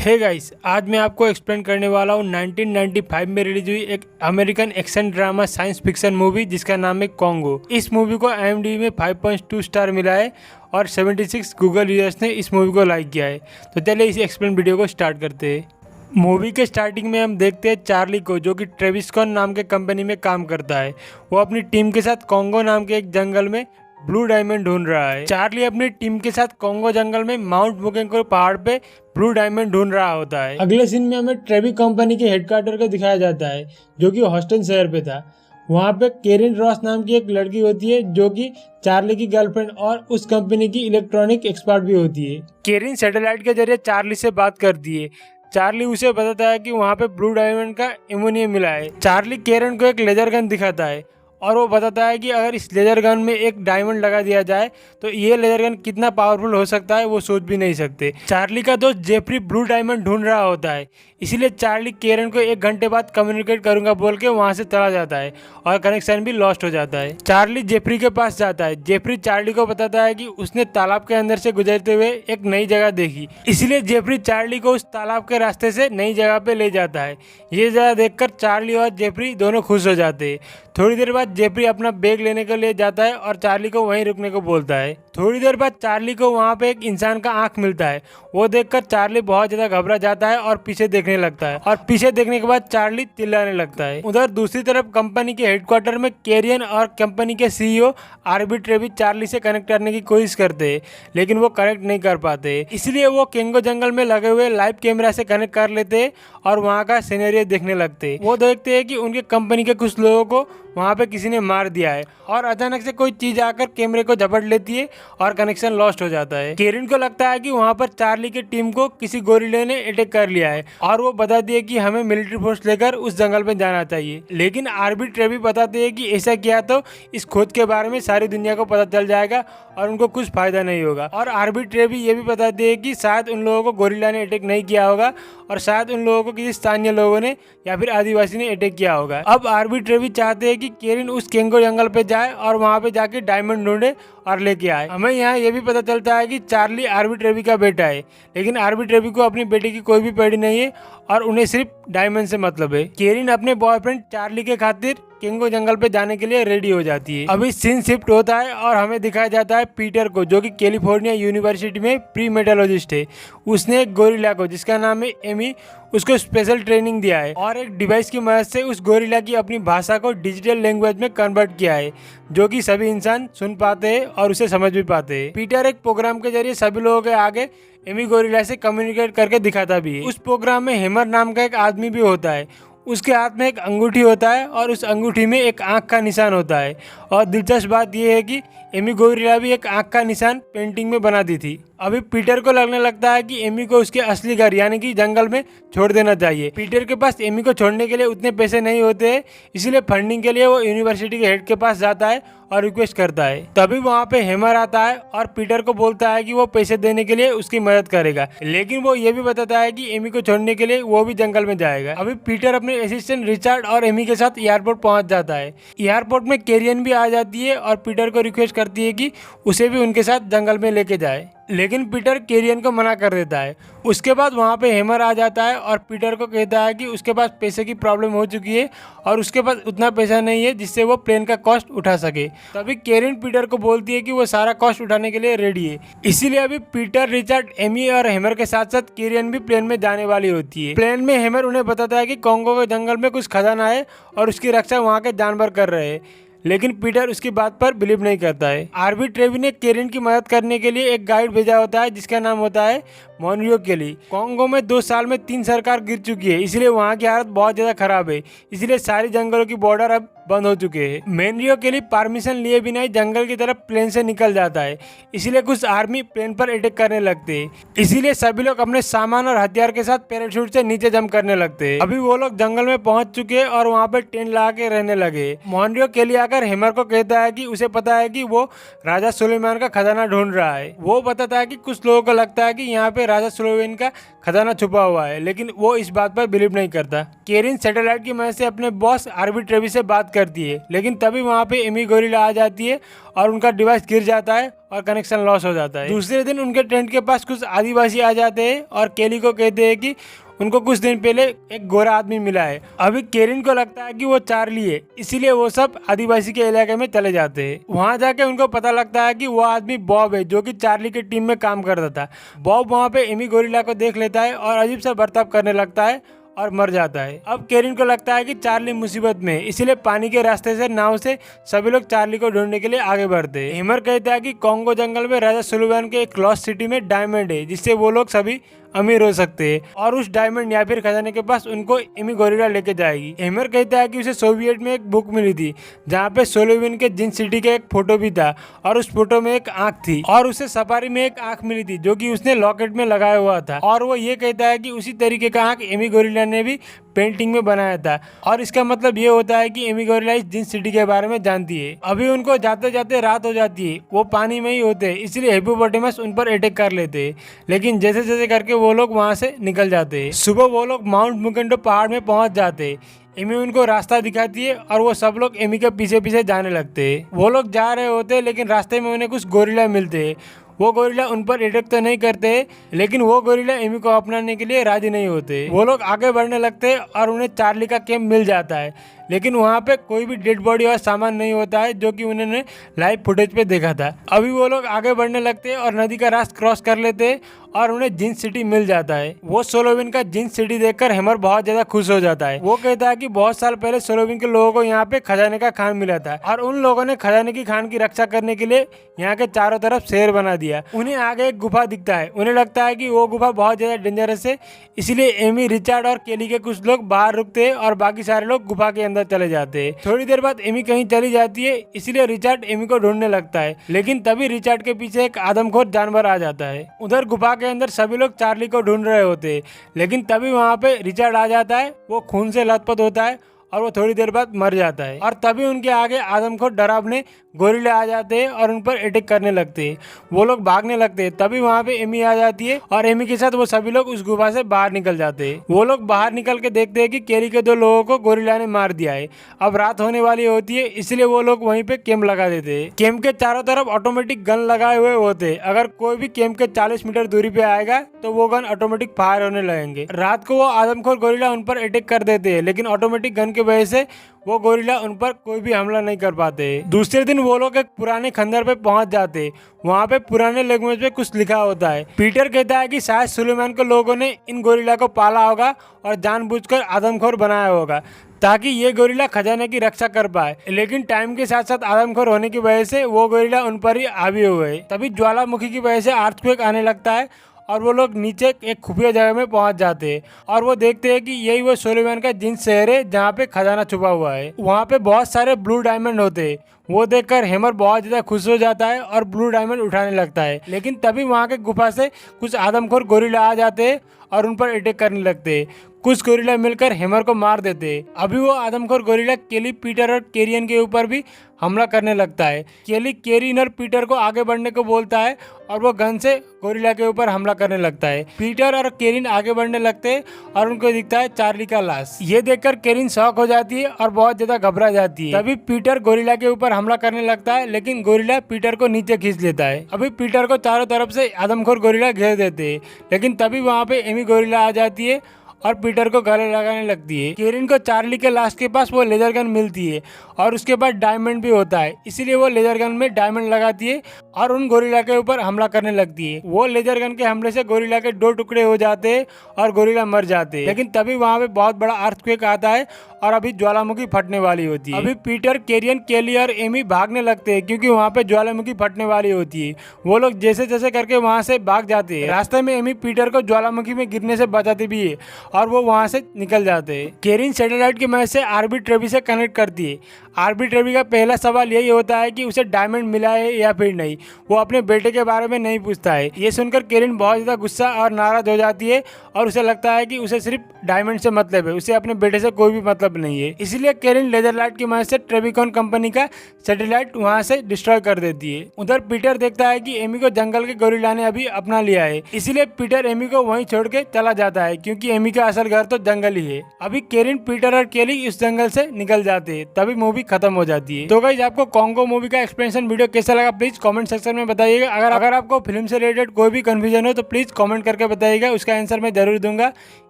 Hey guys, आज मैं आपको एक्सप्लेन करने वाला हूँ 1995 में रिलीज हुई एक American action drama science fiction movie जिसका नाम है कॉन्गो। इस मूवी को IMDb में 5.2 स्टार मिला है और 76 गूगल यूजर्स ने इस मूवी को लाइक किया है। तो चलिए इस एक्सप्लेन वीडियो को स्टार्ट करते हैं। मूवी के स्टार्टिंग में हम देखते हैं चार्ली को, जो कि ट्रेविसकॉन नाम के कंपनी में काम करता है। वो अपनी टीम के साथ कॉन्गो नाम के एक जंगल में ब्लू डायमंड ढूंढ रहा है। चार्ली अपनी टीम के साथ कॉन्गो जंगल में माउंट बुकेंको पहाड़ पे ब्लू डायमंड ढूंढ रहा होता है। अगले सीन में हमें ट्रेवी कंपनी के हेडक्वार्टर को दिखाया जाता है, जो कि हॉस्टन शहर पे था। वहाँ पे केरिन रॉस नाम की एक लड़की होती है, जो कि चार्ली की गर्लफ्रेंड और उस कंपनी की इलेक्ट्रॉनिक एक्सपर्ट भी होती है। केरिन सैटेलाइट के जरिए चार्ली से बात करती है। चार्ली उसे बताता है कि वहाँ पे ब्लू डायमंड का एमोनियम मिला है। चार्ली केरिन को एक लेजर गन दिखाता है और वो बताता है कि अगर इस लेजर गन में एक डायमंड लगा दिया जाए तो ये लेजर गन कितना पावरफुल हो सकता है वो सोच भी नहीं सकते। चार्ली का दोस्त जेफरी ब्लू डायमंड ढूंढ रहा होता है, इसीलिए चार्ली केरन को 1 घंटे बाद कम्युनिकेट करूंगा बोल के वहां से चला जाता है और कनेक्शन भी लॉस्ट हो जाता है। चार्ली जेफरी के पास जाता है। जेफरी चार्ली को बताता है कि उसने तालाब के अंदर से गुजरते हुए एक नई जगह देखी, इसलिए जेफरी चार्ली को उस तालाब के रास्ते से नई जगह पे ले जाता है। ये जगह देखकर चार्ली और जेफरी दोनों खुश हो जाते हैं। थोड़ी देर बाद जेफरी अपना बैग लेने के लिए जाता है और चार्ली को वहीं रुकने को बोलता है। थोड़ी देर बाद चार्ली को वहाँ पे एक इंसान का आंख मिलता है। वो देखकर चार्ली बहुत ज्यादा घबरा जाता है और पीछे देखने लगता है, और पीछे देखने के बाद चार्ली चिल्लाने लगता है। उधर दूसरी तरफ कंपनी के हेडक्वार्टर में केरियन और कंपनी के CEO आरबी ट्रेवी चार्ली से कनेक्ट करने की कोशिश करते हैं, लेकिन वो कनेक्ट नहीं कर पाते। इसलिए वो केंगो जंगल में लगे हुए लाइव कैमरा से कनेक्ट कर लेते हैं और वहाँ का सीनरी देखने लगते हैं। वो देखते हैं कि उनके कंपनी के कुछ लोगों को वहाँ पे किसी ने मार दिया है और अचानक से कोई चीज आकर कैमरे को झपट लेती है और कनेक्शन लॉस्ट हो जाता है। केरिन को लगता है कि वहाँ पर चार्ली की टीम को किसी गोरिल्ले ने अटैक कर लिया है और वो बताती है कि हमें मिलिट्री फोर्स लेकर उस जंगल में जाना चाहिए। लेकिन आरबी ट्रेवी बताते हैं कि ऐसा किया तो इस खोज के बारे में सारी दुनिया को पता चल जाएगा और उनको कुछ फायदा नहीं होगा। और आरबी ट्रेवी ये भी बताते हैं कि शायद उन लोगों को गोरिल्ला ने अटैक नहीं किया होगा और शायद उन लोगों को किसी स्थानीय लोगों ने या फिर आदिवासी ने अटैक किया होगा। अब आरबी ट्रेवी चाहते हैं कि केरिन उस केंगो जंगल पे जाए और वहाँ पे जाके डायमंड ढूंढे और लेके आए। हमें यहाँ ये भी पता चलता है कि चार्ली आरबी ट्रेवी का बेटा है, लेकिन आरबी ट्रेवी को अपनी बेटी की कोई भी पेड़ी नहीं है और उन्हें सिर्फ डायमंड से मतलब है। केरिन अपने बॉयफ्रेंड चार्ली के खातिर केंगो जंगल पे जाने के लिए रेडी हो जाती है। अभी सीन शिफ्ट होता है और हमें दिखाया जाता है पीटर को, जो कि कैलिफोर्निया यूनिवर्सिटी में प्री मेटोलॉजिस्ट है। उसने एक गोरिल्ला को, जिसका नाम है एमी, उसको स्पेशल ट्रेनिंग दिया है और एक डिवाइस की मदद से उस गोरिल्ला की अपनी भाषा को डिजिटल लैंग्वेज में कन्वर्ट किया है, जो कि सभी इंसान सुन पाते हैं और उसे समझ भी पाते हैं। पीटर एक प्रोग्राम के जरिए सभी लोगों के आगे एमी गोरिल्ला से कम्युनिकेट करके दिखाता भी है। उस प्रोग्राम में हेमर नाम का एक आदमी भी होता है। उसके हाथ में एक अंगूठी होता है और उस अंगूठी में एक आंख का निशान होता है। और दिलचस्प बात यह है कि एमी गोरिल्ला भी एक आंख का निशान पेंटिंग में बना दी थी। अभी पीटर को लगने लगता है कि एमी को उसके असली घर यानी कि जंगल में छोड़ देना चाहिए। पीटर के पास एमी को छोड़ने के लिए उतने पैसे नहीं होते हैं, इसलिए फंडिंग के लिए वो यूनिवर्सिटी के हेड के पास जाता है और रिक्वेस्ट करता है। तभी वहाँ पे हेमर आता है और पीटर को बोलता है कि वो पैसे देने के लिए उसकी मदद करेगा, लेकिन वो ये भी बताता है कि एमी को छोड़ने के लिए वो भी जंगल में जाएगा। अभी पीटर अपने असिस्टेंट रिचर्ड और एमी के साथ एयरपोर्ट पहुंच जाता है। एयरपोर्ट में केरियन भी आ जाती है और पीटर को रिक्वेस्ट करती है कि उसे भी उनके साथ जंगल में लेके जाए, लेकिन पीटर केरियन को मना कर देता है। उसके बाद वहाँ पे हेमर आ जाता है और पीटर को कहता है कि उसके पास पैसे की प्रॉब्लम हो चुकी है और उसके पास उतना पैसा नहीं है जिससे वो प्लेन का कॉस्ट उठा सके। तभी केरिन पीटर को बोलती है कि वो सारा कॉस्ट उठाने के लिए रेडी है। इसीलिए अभी पीटर, रिचर्ड, एमी और हेमर के साथ साथ केरियन भी प्लेन में जाने वाली होती है। प्लेन में हेमर उन्हें बताता है कि कॉन्गो के जंगल में कुछ खजाना है और उसकी रक्षा वहाँ के जानवर कर रहे हैं, लेकिन पीटर उसकी बात पर बिलीव नहीं करता है। आरबी ट्रेवी ने केरिन की मदद करने के लिए एक गाइड भेजा होता है जिसका नाम होता है मोनरियो केली। कॉन्गो में 2 साल में 3 सरकार गिर चुकी है, इसलिए वहाँ की हालत बहुत ज्यादा खराब है। इसलिए सारी जंगलों की बॉर्डर अब बंद हो चुके हैं। मोनरियो केली परमिशन लिए बिना ही जंगल की तरफ प्लेन से निकल जाता है, इसीलिए कुछ आर्मी प्लेन पर अटैक करने लगते हैं। इसीलिए सभी लोग अपने सामान और हथियार के साथ पैराशूट से नीचे जंप करने लगते हैं। अभी वो लोग जंगल में पहुंच चुके हैं और वहाँ पे टेंट लगा के रहने लगे। मोनरियो केली आकर हेमर को कहता है कि उसे पता है कि वो राजा सुलेमान का खजाना ढूंढ रहा है। वो बताता है कि कुछ लोगों को लगता है कि यहाँ पे पे राजा सोलोवियन का खजाना छुपा हुआ है, लेकिन वो इस बात पर बिलीव नहीं करता। केरिन सैटेलाइट की मदद से अपने बॉस आरबी ट्रेवी से बात करती है, लेकिन तभी वहाँ पे एमी गोरिल्ला आ जाती है और उनका डिवाइस गिर जाता है और कनेक्शन लॉस हो जाता है। दूसरे दिन उनके टेंट के पास कुछ आदिवासी आ जाते हैं और केली को कहते हैं कि उनको कुछ दिन पहले एक गोरा आदमी मिला है। अभी केरिन को लगता है कि वो चार्ली है, इसीलिए वो सब आदिवासी के इलाके में चले जाते हैं। वहाँ जाके उनको पता लगता है कि वो आदमी बॉब है, जो कि चार्ली की टीम में काम करता था। बॉब वहाँ पे एमी गोरिल्ला को देख लेता है और अजीब सा बर्ताव करने लगता है और मर जाता है। अब केरिन को लगता है कि चार्ली मुसीबत में है, इसीलिए पानी के रास्ते से नाव से सभी लोग चार्ली को ढूंढने के लिए आगे बढ़ते हैं। हेमर कहता है कि कॉन्गो जंगल में राजा सोलोवियन के एक लॉस्ट सिटी में डायमंड है, जिससे वो लोग सभी अमीर हो सकते हैं और उस डायमंड या फिर खजाने के पास उनको एमी गोरिल्ला लेके जाएगी। हेमर कहता है कि उसे सोवियत में एक बुक मिली थी जहाँ पे सोलोवियन के जिन सिटी का एक फोटो भी था और उस फोटो में एक आंख थी और उसे सफारी में एक आंख मिली थी जो कि उसने लॉकेट में लगाया हुआ था। और वो ये कहता है कि उसी तरीके का आंख एमी गोरिल्ला ने भी पेंटिंग में बनाया था और इसका मतलब ये होता है कि एमी गोरिल्ला इस जिन सिटी के बारे में जानती है। अभी उनको जाते जाते रात हो जाती है, वो पानी में ही होते हैं, इसलिए हिप्पोपोटेमस उन पर अटैक कर लेते हैं, लेकिन जैसे जैसे करके वो लोग वहाँ से निकल जाते हैं। सुबह वो लोग माउंट मुकेंडो पहाड़ में पहुँच जाते हैं। एमी उनको रास्ता दिखाती है और वो सब लोग एमी के पीछे पीछे जाने लगते हैं। वो लोग जा रहे होते हैं, लेकिन रास्ते में उन्हें कुछ गोरिल्ला मिलते हैं। वो गोरिल्ला उन पर अटैक तो नहीं करते, लेकिन वो गोरिल्ला एमी को अपनाने के लिए राजी नहीं होते। वो लोग आगे बढ़ने लगते हैं और उन्हें चार्ली का कैंप मिल जाता है, लेकिन वहाँ पे कोई भी डेड बॉडी और सामान नहीं होता है, जो कि उन्होंने लाइव फुटेज पे देखा था। अभी वो लोग आगे बढ़ने लगते हैं और नदी का रास्ता क्रॉस कर लेते हैं और उन्हें जिन सिटी मिल जाता है। वो सोलोवियन का जिन सिटी देखकर हेमर बहुत ज्यादा खुश हो जाता है। वो कहता है कि बहुत साल पहले सोलोवियन के लोगों को यहाँ पे खजाने का खान मिला था और उन लोगों ने खजाने की खान की रक्षा करने के लिए यहाँ के चारों तरफ शहर बना दिया। उन्हें आगे एक गुफा दिखता है, उन्हें लगता है कि वो गुफा बहुत ज्यादा डेंजरस है, इसलिए एमी, रिचर्ड और केली के कुछ लोग बाहर रुकते हैं और बाकी सारे लोग गुफा के अंदर चले जाते हैं। थोड़ी देर बाद एमी कहीं चली जाती है, इसलिए रिचर्ड एमी को ढूंढने लगता है, लेकिन तभी रिचर्ड के पीछे एक आदमखोर जानवर आ जाता है। उधर गुफा के अंदर सभी लोग चार्ली को ढूंढ रहे होते हैं, लेकिन तभी वहाँ पे रिचर्ड आ जाता है। वो खून से लथपथ होता है और वो थोड़ी देर बाद मर जाता है और तभी उनके आगे आदमखोर डरावने गोरिल्ला आ जाते हैं और उन पर अटैक करने लगते हैं। वो लोग भागने लगते हैं, तभी वहाँ पे एमी आ जाती है और एमी के साथ वो सभी लोग उस गुफा से बाहर निकल जाते हैं। वो लोग बाहर निकल के देखते हैं कि केली के 2 लोगों को गोरिल्ला ने मार दिया है। अब रात होने वाली होती है, इसलिए वो लोग वहीं पे कैंप लगा देते हैं। कैंप के चारों तरफ ऑटोमेटिक गन लगाए हुए होते हैं, अगर कोई भी कैंप के 40 मीटर दूरी पे आएगा तो वो गन ऑटोमेटिक फायर होने लगेंगे। रात को वो आदमखोर गोरिल्ला उन पर अटैक कर देते हैं, लेकिन ऑटोमेटिक गन की वजह से वो गोरिल्ला उन पर कोई भी हमला नहीं कर पाते। दूसरे दिन वो लोग एक पुराने खंडर पे पहुंच जाते। वहाँ पे पुराने लैंग्वेज पे कुछ लिखा होता है। पीटर कहता है कि शायद सुलेमान के लोगों ने इन गोरिल्ला को पाला होगा और जानबूझकर आदमखोर बनाया होगा ताकि ये गोरिल्ला खजाने की रक्षा कर पाए, लेकिन टाइम के साथ साथ आदमखोर होने की वजह से वो गोरिल्ला उन पर ही हावी हो गए। तभी ज्वालामुखी की वजह से अर्थक्वेक आने लगता है और वो लोग नीचे एक खुफिया जगह में पहुंच जाते हैं और वो देखते हैं कि यही वो सोलोवियन का जिन शहर है जहाँ पे खजाना छुपा हुआ है। वहाँ पे बहुत सारे ब्लू डायमंड होते हैं। वो देखकर हेमर बहुत ज्यादा खुश हो जाता है और ब्लू डायमंड उठाने लगता है, लेकिन तभी वहाँ के गुफा से कुछ आदमखोर गोरिल्ला आ जाते हैं और उन पर अटैक करने लगते हैं। कुछ गोरिल्ला मिलकर हेमर को मार देते हैं। अभी वो आदमखोर गोरिल्ला केली, पीटर और केरियन के ऊपर भी हमला करने लगता है। केली केरियन और पीटर को आगे बढ़ने को बोलता है और वो गन से गोरिल्ला के ऊपर हमला करने लगता है। पीटर और केरियन आगे बढ़ने लगते हैं और उनको दिखता है चार्ली का लाश। ये देखकर केरियन शॉक हो जाती है और बहुत ज्यादा घबरा जाती है। तभी पीटर गोरिल्ला के ऊपर हमला करने लगता है, लेकिन गोरिल्ला पीटर को नीचे खींच लेता है। अभी पीटर को चारों तरफ से आदमखोर गोरिल्ला घेर देते हैं, लेकिन तभी वहाँ पे एमी गोरिल्ला आ जाती है और पीटर को गले लगाने लगती है। केरिन को चार्ली के लाश के पास वो लेजर गन मिलती है और उसके बाद डायमंड भी होता है, इसीलिए वो लेजर गन में डायमंड लगाती है और उन गोरिल्ला के ऊपर हमला करने लगती है। वो लेजर गन के हमले से गोरिल्ला के 2 टुकड़े हो जाते हैं और गोरिल्ला मर जाते हैं, लेकिन तभी वहाँ पे बहुत बड़ा अर्थक्वेक आता है और अभी ज्वालामुखी फटने वाली होती है। अभी पीटर, केरियन, केली और एमी भागने लगते हैं क्योंकि वहाँ पे ज्वालामुखी फटने वाली होती है। वो लोग जैसे जैसे करके वहाँ से भाग जाते हैं। रास्ते में एमी पीटर को ज्वालामुखी में गिरने से बचाती भी है और वो वहाँ से निकल जाते हैं। केरिन सैटेलाइट की मदद से आरबी ट्रेवी से कनेक्ट करती है। आरबी ट्रेवी का पहला सवाल यही होता है कि उसे डायमंड मिला है या फिर नहीं, वो अपने बेटे के बारे में नहीं पूछता है। ये सुनकर केरिन बहुत ज़्यादा गुस्सा और नाराज हो जाती है और उसे लगता है कि उसे सिर्फ डायमंड से मतलब है, उसे अपने बेटे से कोई भी मतलब नहीं है। इसलिए केरिन लेजर लाइट की मदद से ट्रेविकॉन कंपनी का सैटेलाइट वहाँ से डिस्ट्रॉय कर देती है। उधर पीटर देखता है कि एमी को जंगल के गोरिल्ला ने अभी अपना लिया है, इसलिए पीटर एमी को वहीं छोड़ के चला जाता है क्योंकि एमी का असल घर तो जंगल ही है। अभी केरिन, पीटर और केली इस जंगल से निकल जाते हैं, तभी मूवी खत्म हो जाती है। तो गाइस, आपको कॉन्गो मूवी का एक्सप्लेनेशन वीडियो कैसा लगा प्लीज कमेंट सेक्शन में बताइएगा। अगर आपको फिल्म से रिलेटेड कोई भी कंफ्यूजन हो तो प्लीज कमेंट करके बताइएगा, उसका आंसर मैं जरूर दूंगा।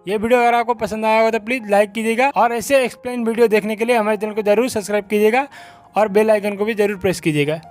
ये वीडियो अगर आपको पसंद आया हो तो प्लीज लाइक कीजिएगा और ऐसे एक्सप्लेन वीडियो देखने के लिए हमारे चैनल को जरूर सब्सक्राइब कीजिएगा और बेल आइकन को भी जरूर प्रेस कीजिएगा।